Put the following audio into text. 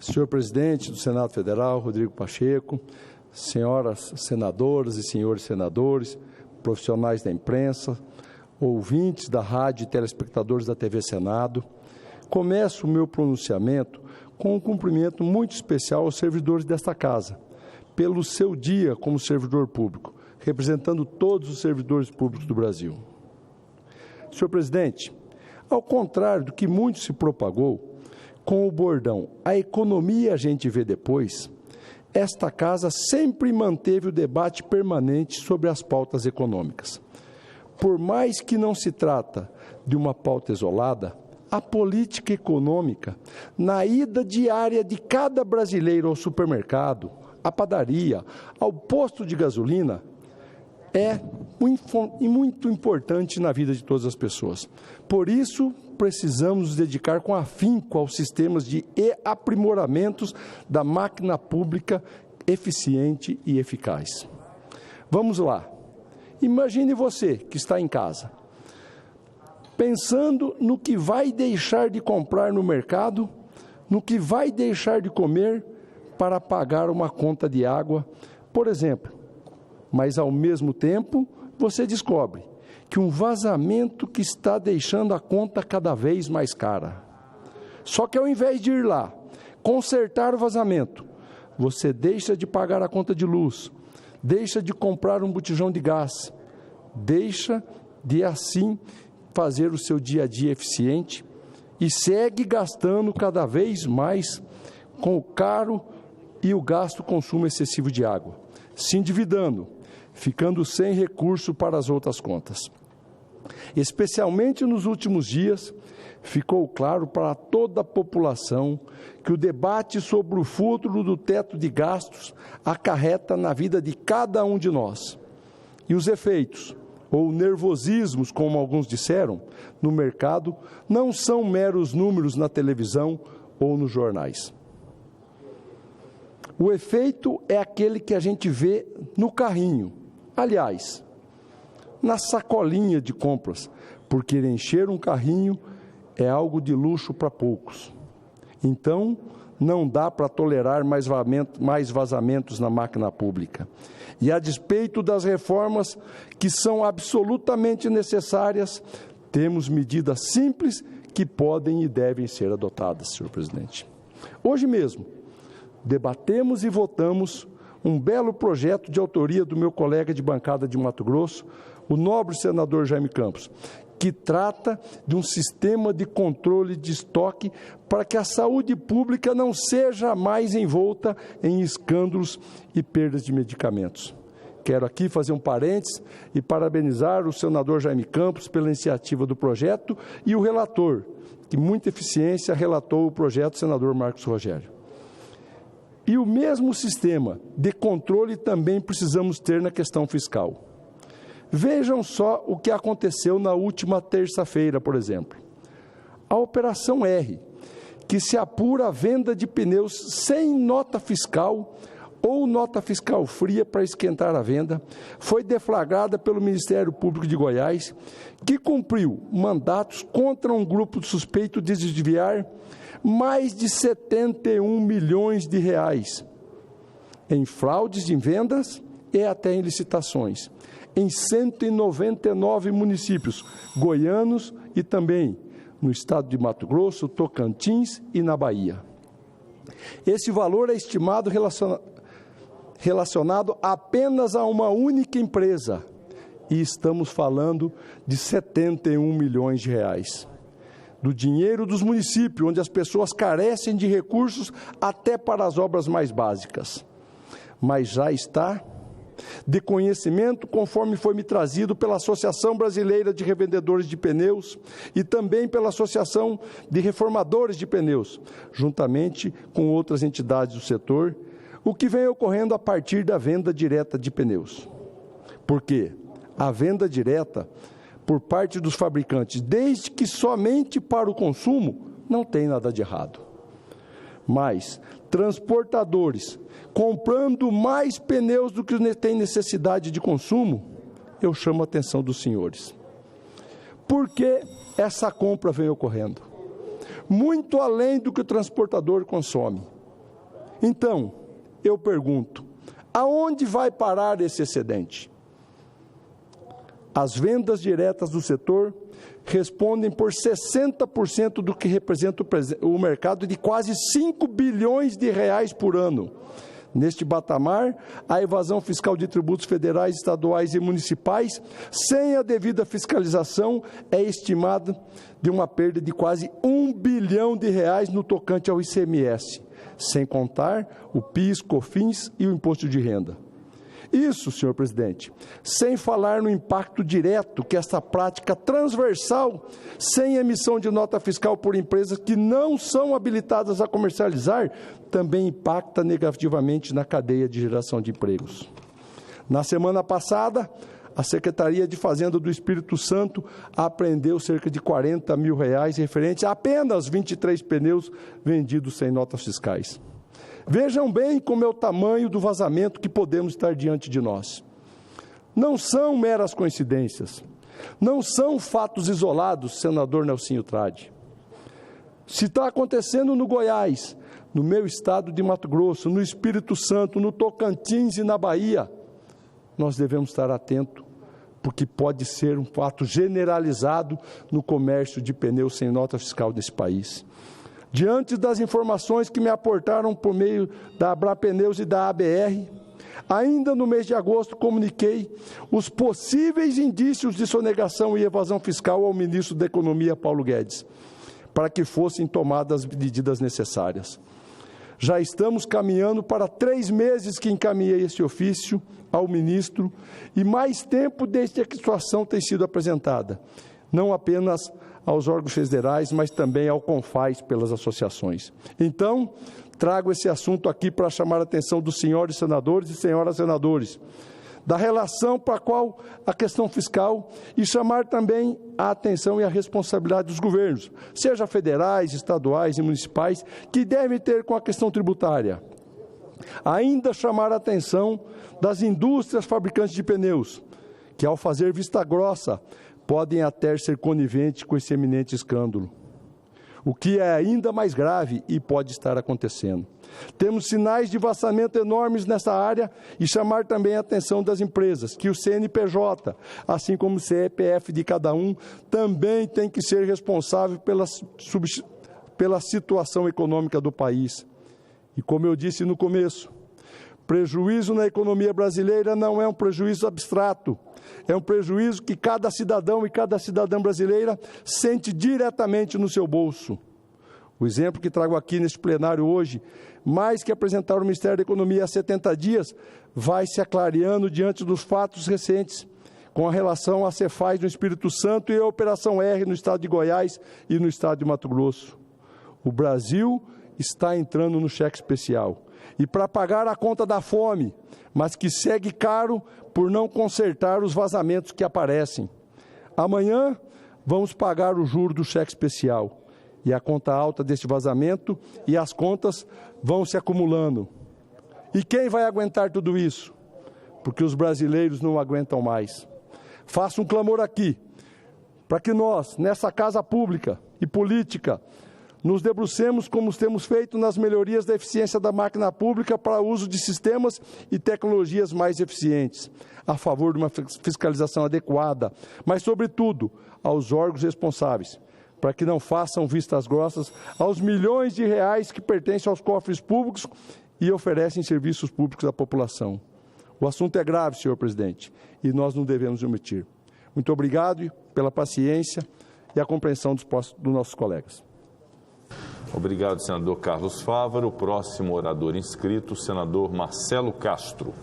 Senhor presidente do Senado Federal, Rodrigo Pacheco, senhoras senadoras e senhores senadores, profissionais da imprensa, ouvintes da rádio e telespectadores da TV Senado, começo o meu pronunciamento com um cumprimento muito especial aos servidores desta casa, pelo seu dia como servidor público, representando todos os servidores públicos do Brasil. Senhor presidente, ao contrário do que muito se propagou, com o bordão "a economia a gente vê depois", esta casa sempre manteve o debate permanente sobre as pautas econômicas. Por mais que não se trata de uma pauta isolada, a política econômica, na ida diária de cada brasileiro ao supermercado, à padaria, ao posto de gasolina, é muito importante na vida de todas as pessoas. Por isso, precisamos nos dedicar com afinco aos sistemas de aprimoramentos da máquina pública eficiente e eficaz. Vamos lá. Imagine você que está em casa, pensando no que vai deixar de comprar no mercado, no que vai deixar de comer para pagar uma conta de água, por exemplo. Mas, ao mesmo tempo, você descobre que um vazamento que está deixando a conta cada vez mais cara. Só que, ao invés de ir lá consertar o vazamento, você deixa de pagar a conta de luz, deixa de comprar um botijão de gás, deixa de, assim, fazer o seu dia a dia eficiente e segue gastando cada vez mais com o caro e o gasto consumo excessivo de água, se endividando, ficando sem recurso para as outras contas. Especialmente nos últimos dias, ficou claro para toda a população que o debate sobre o futuro do teto de gastos acarreta na vida de cada um de nós. E os efeitos, ou nervosismos, como alguns disseram, no mercado, não são meros números na televisão ou nos jornais. O efeito é aquele que a gente vê no carrinho, aliás, na sacolinha de compras, porque encher um carrinho é algo de luxo para poucos. Então, não dá para tolerar mais vazamentos na máquina pública. E a despeito das reformas que são absolutamente necessárias, temos medidas simples que podem e devem ser adotadas, senhor presidente. Hoje mesmo, debatemos e votamos um belo projeto de autoria do meu colega de bancada de Mato Grosso, o nobre senador Jaime Campos, que trata de um sistema de controle de estoque para que a saúde pública não seja mais envolta em escândalos e perdas de medicamentos. Quero aqui fazer um parênteses e parabenizar o senador Jaime Campos pela iniciativa do projeto e o relator, que muita eficiência relatou o projeto, o senador Marcos Rogério. E o mesmo sistema de controle também precisamos ter na questão fiscal. Vejam só o que aconteceu na última terça-feira, por exemplo. A Operação R, que se apura a venda de pneus sem nota fiscal ou nota fiscal fria para esquentar a venda, foi deflagrada pelo Ministério Público de Goiás, que cumpriu mandatos contra um grupo suspeito de desviar mais de 71 milhões de reais em fraudes de vendas e até em licitações, em 199 municípios goianos e também no estado de Mato Grosso, Tocantins e na Bahia. Esse valor é estimado relacionado apenas a uma única empresa, e estamos falando de 71 milhões de reais. Do dinheiro dos municípios, onde as pessoas carecem de recursos até para as obras mais básicas. Mas já está de conhecimento, conforme foi me trazido pela Associação Brasileira de Revendedores de Pneus e também pela Associação de Reformadores de Pneus, juntamente com outras entidades do setor, o que vem ocorrendo a partir da venda direta de pneus. Porque a venda direta por parte dos fabricantes, desde que somente para o consumo, não tem nada de errado. Mas transportadores comprando mais pneus do que tem necessidade de consumo, eu chamo a atenção dos senhores. Por que essa compra vem ocorrendo? Muito além do que o transportador consome. Então, eu pergunto, aonde vai parar esse excedente? As vendas diretas do setor respondem por 60% do que representa o mercado de quase 5 bilhões de reais por ano. Neste patamar, a evasão fiscal de tributos federais, estaduais e municipais, sem a devida fiscalização, é estimada de uma perda de quase 1 bilhão de reais no tocante ao ICMS, sem contar o PIS, COFINS e o imposto de renda. Isso, senhor presidente, sem falar no impacto direto que essa prática transversal, sem emissão de nota fiscal por empresas que não são habilitadas a comercializar, também impacta negativamente na cadeia de geração de empregos. Na semana passada, a Secretaria de Fazenda do Espírito Santo apreendeu cerca de R$40 mil referentes a apenas 23 pneus vendidos sem notas fiscais. Vejam bem como é o tamanho do vazamento que podemos estar diante de nós. Não são meras coincidências, não são fatos isolados, senador Nelsinho Trade. Se está acontecendo no Goiás, no meu estado de Mato Grosso, no Espírito Santo, no Tocantins e na Bahia, nós devemos estar atentos, porque pode ser um fato generalizado no comércio de pneus sem nota fiscal desse país. Diante das informações que me aportaram por meio da Abrapneus e da ABR, ainda no mês de agosto comuniquei os possíveis indícios de sonegação e evasão fiscal ao ministro da Economia, Paulo Guedes, para que fossem tomadas as medidas necessárias. Já estamos caminhando para 3 meses que encaminhei esse ofício ao ministro e mais tempo desde que a situação tem sido apresentada, não apenas aos órgãos federais, mas também ao CONFAS pelas associações. Então, trago esse assunto aqui para chamar a atenção dos senhores senadores e senhoras senadores, da relação para a qual a questão fiscal e chamar também a atenção e a responsabilidade dos governos, seja federais, estaduais e municipais, que devem ter com a questão tributária. Ainda chamar a atenção das indústrias fabricantes de pneus, que ao fazer vista grossa, podem até ser coniventes com esse eminente escândalo, o que é ainda mais grave e pode estar acontecendo. Temos sinais de vazamento enormes nessa área e chamar também a atenção das empresas, que o CNPJ, assim como o CPF de cada um, também tem que ser responsável pela situação econômica do país. E como eu disse no começo, prejuízo na economia brasileira não é um prejuízo abstrato, é um prejuízo que cada cidadão e cada cidadã brasileira sente diretamente no seu bolso. O exemplo que trago aqui neste plenário hoje, mais que apresentar o Ministério da Economia há 70 dias, vai se aclareando diante dos fatos recentes, com a relação à Cefaz no Espírito Santo e a Operação R no estado de Goiás e no estado de Mato Grosso. O Brasil está entrando no cheque especial. E para pagar a conta da fome, mas que segue caro por não consertar os vazamentos que aparecem. Amanhã vamos pagar o juro do cheque especial e a conta alta deste vazamento e as contas vão se acumulando. E quem vai aguentar tudo isso? Porque os brasileiros não aguentam mais. Faço um clamor aqui, para que nós, nessa casa pública e política, nos debrucemos como temos feito nas melhorias da eficiência da máquina pública para o uso de sistemas e tecnologias mais eficientes, a favor de uma fiscalização adequada, mas, sobretudo, aos órgãos responsáveis, para que não façam vistas grossas aos milhões de reais que pertencem aos cofres públicos e oferecem serviços públicos à população. O assunto é grave, senhor presidente, e nós não devemos omitir. Muito obrigado pela paciência e a compreensão dos nossos colegas. Obrigado, senador Carlos Fávaro. O próximo orador inscrito, o senador Marcelo Castro.